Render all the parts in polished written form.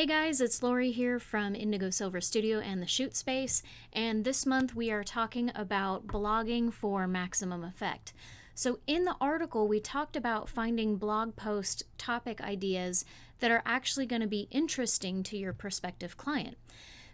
Hey guys, it's Lori here from Indigo Silver Studio and the Shoot Space, and this month we are talking about blogging for maximum effect. So in the article, we talked about finding blog post topic ideas that are actually going to be interesting to your prospective client.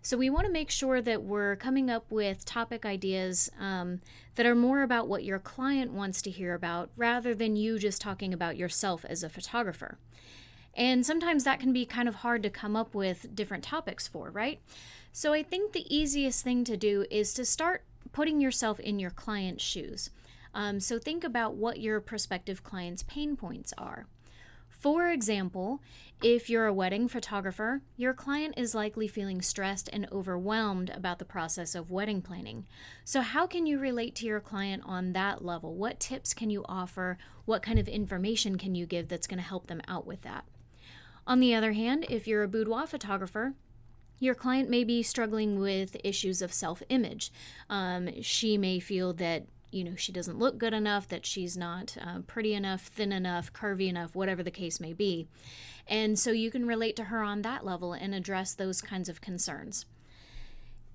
So we want to make sure that we're coming up with topic ideas that are more about what your client wants to hear about rather than you just talking about yourself as a photographer. And sometimes that can be kind of hard to come up with different topics for, right? So I think the easiest thing to do is to start putting yourself in your client's shoes. So think about what your prospective client's pain points are. For example, if you're a wedding photographer, your client is likely feeling stressed and overwhelmed about the process of wedding planning. So how can you relate to your client on that level? What tips can you offer? What kind of information can you give that's going to help them out with that? On the other hand, if you're a boudoir photographer, your client may be struggling with issues of self-image. She may feel that she doesn't look good enough, that she's not pretty enough, thin enough, curvy enough, whatever the case may be. And so you can relate to her on that level and address those kinds of concerns.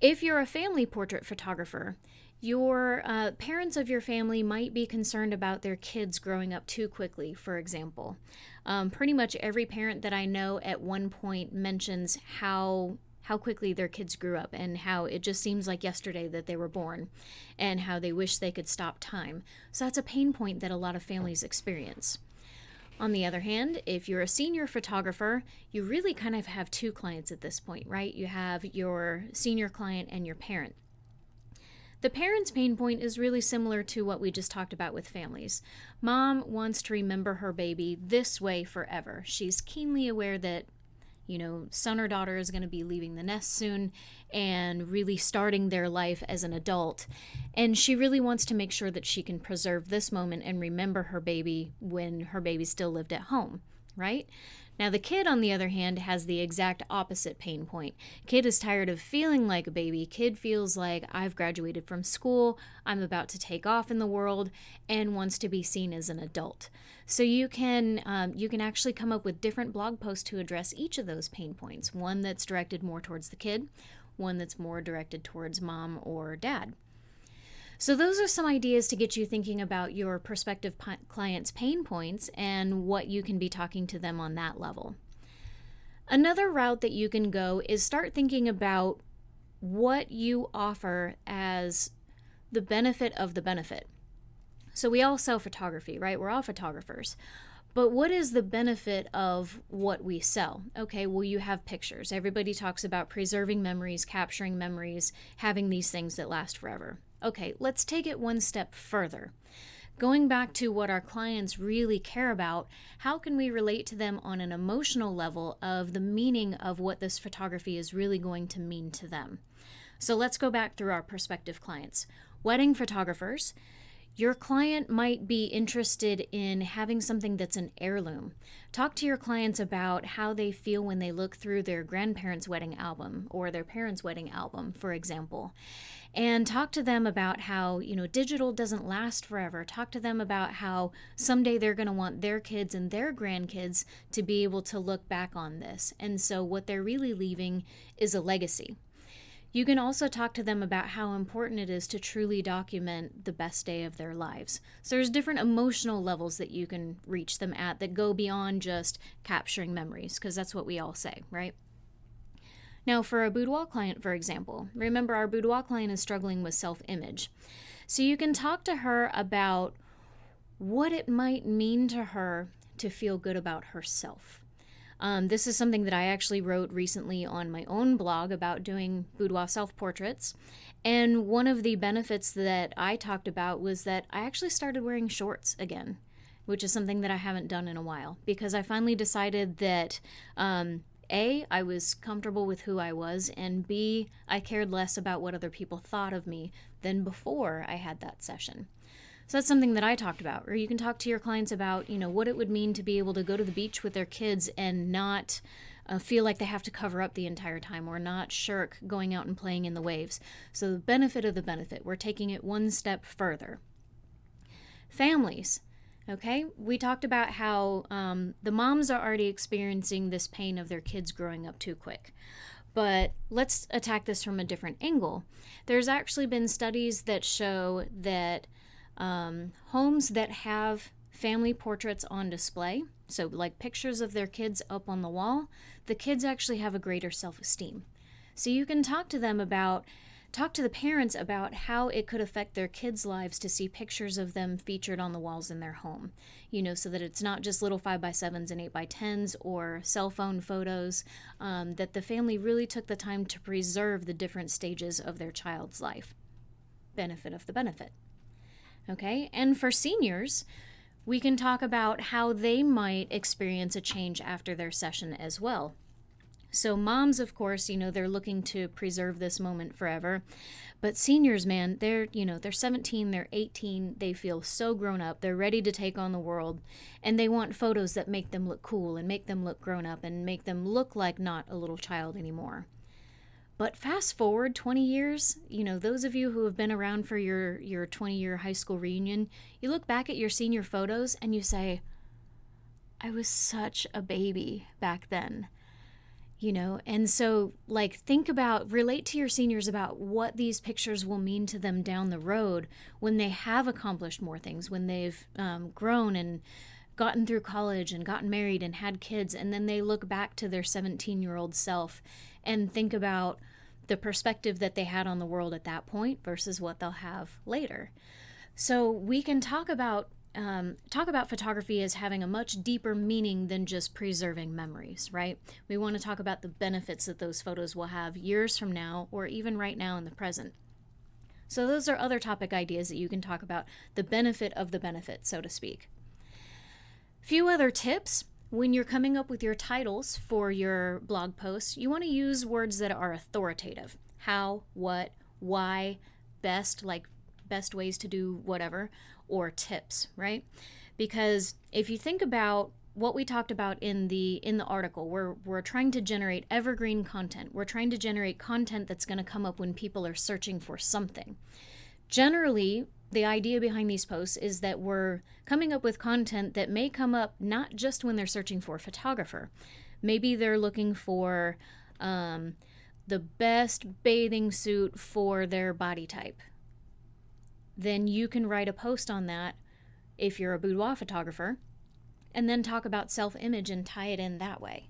If you're a family portrait photographer, your parents of your family might be concerned about their kids growing up too quickly, for example. Pretty much every parent that I know at one point mentions how quickly their kids grew up and how it just seems like yesterday that they were born and how they wish they could stop time. So that's a pain point that a lot of families experience. On the other hand, if you're a senior photographer, you really kind of have two clients at this point, right? You have your senior client and your parent. The parent's pain point is really similar to what we just talked about with families. Mom wants to remember her baby this way forever. She's keenly aware that, son or daughter is going to be leaving the nest soon and really starting their life as an adult. And she really wants to make sure that she can preserve this moment and remember her baby when her baby still lived at home, right? Now, the kid, on the other hand, has the exact opposite pain point. Kid is tired of feeling like a baby. Kid feels like I've graduated from school, I'm about to take off in the world, and wants to be seen as an adult. So you can actually come up with different blog posts to address each of those pain points. One that's directed more towards the kid, one that's more directed towards mom or dad. So those are some ideas to get you thinking about your prospective client's pain points and what you can be talking to them on that level. Another route that you can go is start thinking about what you offer as the benefit of the benefit. So we all sell photography, right? We're all photographers. But what is the benefit of what we sell? Okay, well, you have pictures. Everybody talks about preserving memories, capturing memories, having these things that last forever. Okay, let's take it one step further. Going back to what our clients really care about, how can we relate to them on an emotional level of the meaning of what this photography is really going to mean to them? So let's go back through our prospective clients. Wedding photographers. Your client might be interested in having something that's an heirloom. Talk to your clients about how they feel when they look through their grandparents' wedding album or their parents' wedding album, for example. And talk to them about how, digital doesn't last forever. Talk to them about how someday they're going to want their kids and their grandkids to be able to look back on this. And so what they're really leaving is a legacy. You can also talk to them about how important it is to truly document the best day of their lives. So there's different emotional levels that you can reach them at that go beyond just capturing memories, because that's what we all say, right? Now, for a boudoir client, for example, remember our boudoir client is struggling with self-image. So you can talk to her about what it might mean to her to feel good about herself. This is something that I actually wrote recently on my own blog about doing boudoir self-portraits. And one of the benefits that I talked about was that I actually started wearing shorts again, which is something that I haven't done in a while, because I finally decided that A, I was comfortable with who I was, and B, I cared less about what other people thought of me than before I had that session. So that's something that I talked about. Or you can talk to your clients about, what it would mean to be able to go to the beach with their kids and not feel like they have to cover up the entire time or not shirk going out and playing in the waves. So the benefit of the benefit, we're taking it one step further. Families. Okay, we talked about how the moms are already experiencing this pain of their kids growing up too quick. But let's attack this from a different angle. There's actually been studies that show that homes that have family portraits on display, so like pictures of their kids up on the wall, the kids actually have a greater self-esteem. So you can talk to the parents about how it could affect their kids' lives to see pictures of them featured on the walls in their home, so that it's not just little 5x7s and 8x10s or cell phone photos, that the family really took the time to preserve the different stages of their child's life. Benefit of the benefit. Okay, and for seniors, we can talk about how they might experience a change after their session as well. So moms, of course, they're looking to preserve this moment forever. But seniors, man, they're 17, they're 18, they feel so grown up, they're ready to take on the world, and they want photos that make them look cool and make them look grown up and make them look like not a little child anymore. But fast forward 20 years, those of you who have been around for your 20-year high school reunion, you look back at your senior photos and you say, I was such a baby back then. And so relate to your seniors about what these pictures will mean to them down the road when they have accomplished more things, when they've grown and gotten through college and gotten married and had kids, and then they look back to their 17-year-old self and think about the perspective that they had on the world at that point versus what they'll have later. So we can talk about photography as having a much deeper meaning than just preserving memories, right? We want to talk about the benefits that those photos will have years from now or even right now in the present. So those are other topic ideas that you can talk about, the benefit of the benefit, so to speak. Few other tips. When you're coming up with your titles for your blog posts, you want to use words that are authoritative. How, what, why, best, like best ways to do whatever, or tips, right? Because if you think about what we talked about in the article, we're trying to generate evergreen content. We're trying to generate content that's going to come up when people are searching for something. Generally, the idea behind these posts is that we're coming up with content that may come up not just when they're searching for a photographer. Maybe they're looking for the best bathing suit for their body type. Then you can write a post on that if you're a boudoir photographer, and then talk about self-image and tie it in that way.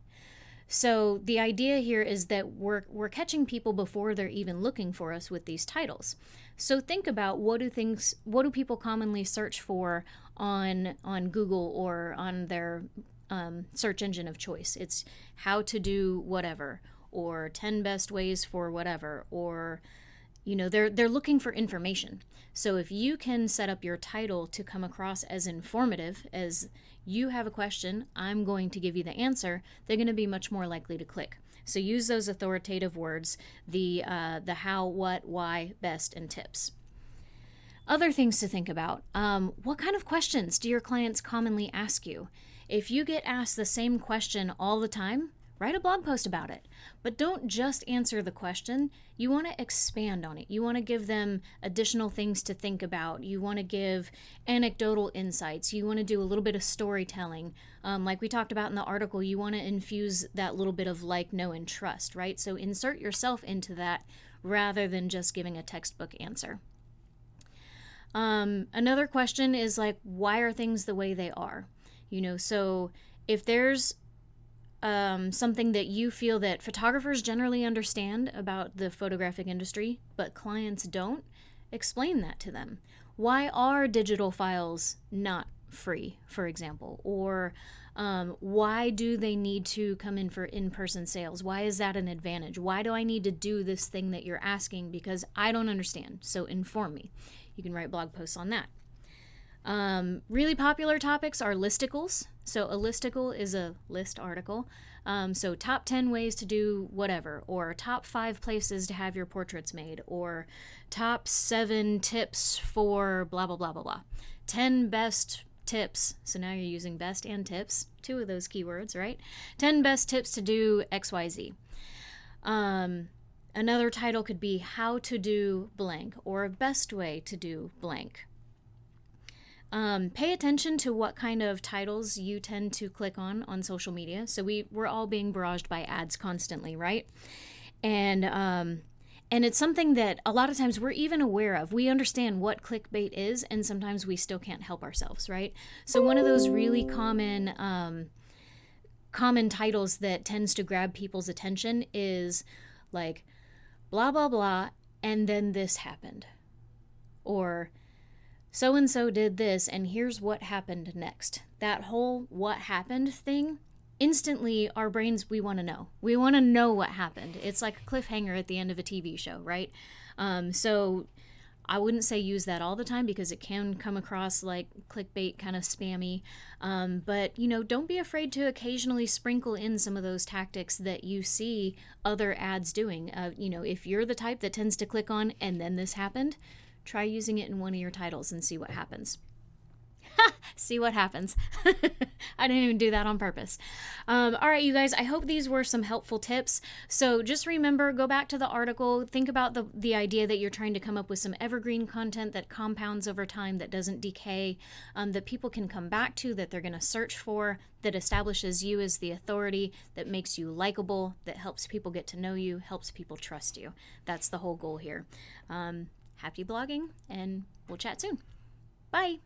So the idea here is that we're catching people before they're even looking for us with these titles. So think about what do people commonly search for on Google or on their search engine of choice. It's how to do whatever, or 10 best ways for whatever, or they're looking for information. So if you can set up your title to come across as informative, as you have a question, I'm going to give you the answer, they're going to be much more likely to click. So use those authoritative words, the how, what, why, best, and tips. Other things to think about. What kind of questions do your clients commonly ask you? If you get asked the same question all the time, write a blog post about it. But don't just answer the question. You want to expand on it. You want to give them additional things to think about. You want to give anecdotal insights. You want to do a little bit of storytelling. Like we talked about in the article, you want to infuse that little bit of like, know, and trust, right? So insert yourself into that rather than just giving a textbook answer. Another question is like, why are things the way they are? So if there's something that you feel that photographers generally understand about the photographic industry, but clients don't, explain that to them. Why are digital files not free, for example? Or why do they need to come in for in-person sales? Why is that an advantage? Why do I need to do this thing that you're asking? Because I don't understand, so inform me. You can write blog posts on that. Really popular topics are listicles. So a listicle is a list article. So top 10 ways to do whatever, or top 5 places to have your portraits made, or top 7 tips for blah, blah, blah, blah, blah. 10 best tips. So now you're using best and tips, 2 of those keywords, right? 10 best tips to do XYZ. Another title could be how to do blank, or best way to do blank. Pay attention to what kind of titles you tend to click on social media. So we're all being barraged by ads constantly, right? And it's something that a lot of times we're even aware of. We understand what clickbait is, and sometimes we still can't help ourselves, right? So one of those really common titles that tends to grab people's attention is like blah blah blah, and then this happened, or so and so did this, and here's what happened next. That whole what happened thing, instantly our brains, we want to know. We want to know what happened. It's like a cliffhanger at the end of a TV show, right? So I wouldn't say use that all the time because it can come across like clickbait, kind of spammy. But, don't be afraid to occasionally sprinkle in some of those tactics that you see other ads doing. If you're the type that tends to click on and then this happened, try using it in one of your titles and see what happens. See what happens. I didn't even do that on purpose. All right, you guys, I hope these were some helpful tips. So just remember, go back to the article, think about the idea that you're trying to come up with some evergreen content that compounds over time, that doesn't decay, that people can come back to, that they're going to search for, that establishes you as the authority, that makes you likable, that helps people get to know you, helps people trust you. That's the whole goal here. Happy blogging, and we'll chat soon. Bye.